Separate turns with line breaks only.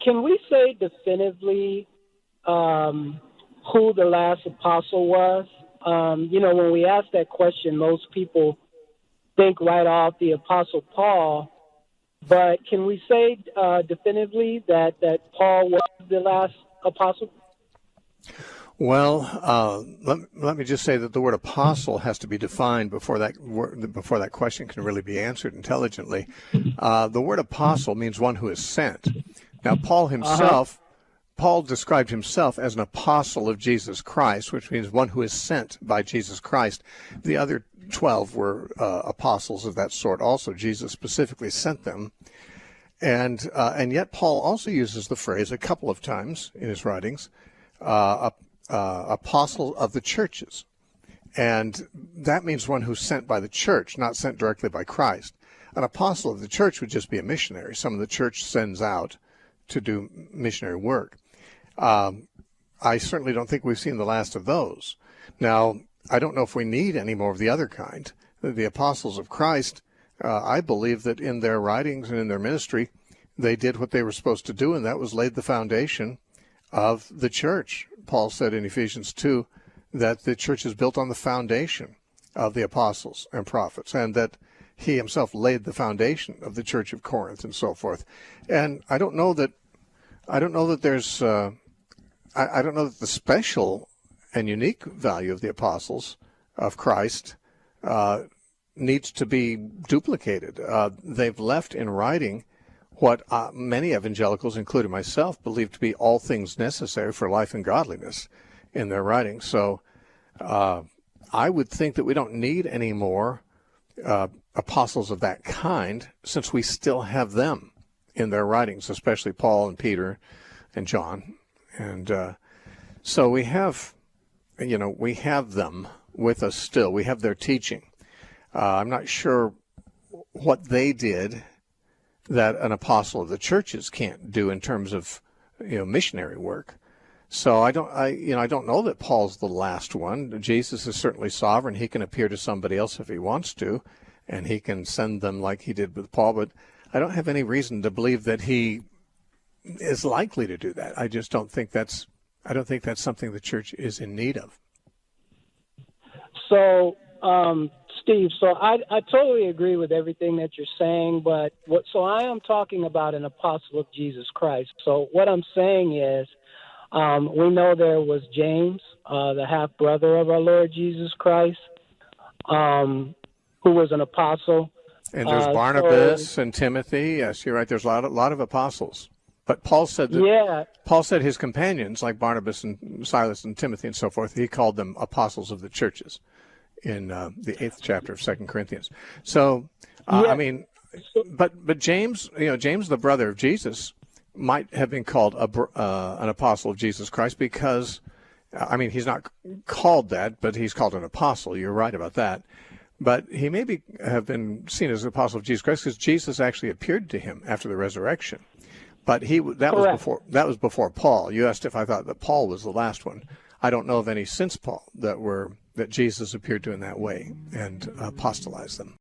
can we say definitively who the last apostle was? When we ask that question, most people think right off the Apostle Paul. But can we say definitively that Paul was the last apostle?
Well, let me just say that the word apostle has to be defined before that question can really be answered intelligently. The word apostle means one who is sent. Now, Paul described himself as an apostle of Jesus Christ, which means one who is sent by Jesus Christ. The other 12 were apostles of that sort also. Jesus specifically sent them. And yet Paul also uses the phrase a couple of times in his writings, apostle of the churches. And that means one who's sent by the church, not sent directly by Christ. An apostle of the church would just be a missionary. Someone the church sends out to do missionary work. I certainly don't think we've seen the last of those. Now, I don't know if we need any more of the other kind. The apostles of Christ, I believe that in their writings and in their ministry, they did what they were supposed to do, and that was laid the foundation of the church. Paul said in Ephesians 2 that the church is built on the foundation of the apostles and prophets, and that he himself laid the foundation of the church of Corinth and so forth. And I don't know that there's I don't know that the special and unique value of the apostles of Christ needs to be duplicated. They've left in writing what many evangelicals, including myself, believe to be all things necessary for life and godliness in their writings. So I would think that we don't need any more apostles of that kind, since we still have them in their writings, especially Paul and Peter and John. And so we have them with us still. We have their teaching. I'm not sure what they did that an apostle of the churches can't do in terms of missionary work. So I don't know that Paul's the last one. Jesus is certainly sovereign. He can appear to somebody else if he wants to, and he can send them like he did with Paul. But I don't have any reason to believe that he is likely to do that. I just don't think that's something the church is in need of.
So, Steve, so I totally agree with everything that you're saying, but I am talking about an apostle of Jesus Christ. So what I'm saying is, we know there was James, the half-brother of our Lord Jesus Christ, who was an apostle.
And there's Barnabas and Timothy. Yes, you're right. There's a lot of apostles. But Paul said his companions, like Barnabas and Silas and Timothy and so forth, he called them apostles of the churches in the 8th chapter of 2 Corinthians. So, but James, James, the brother of Jesus, might have been called an apostle of Jesus Christ because, he's not called that, but he's called an apostle. You're right about that. But he maybe have been seen as an apostle of Jesus Christ because Jesus actually appeared to him after the resurrection. But that was before Paul. You asked if I thought that Paul was the last one. I don't know of any since Paul that Jesus appeared to in that way and apostolized them.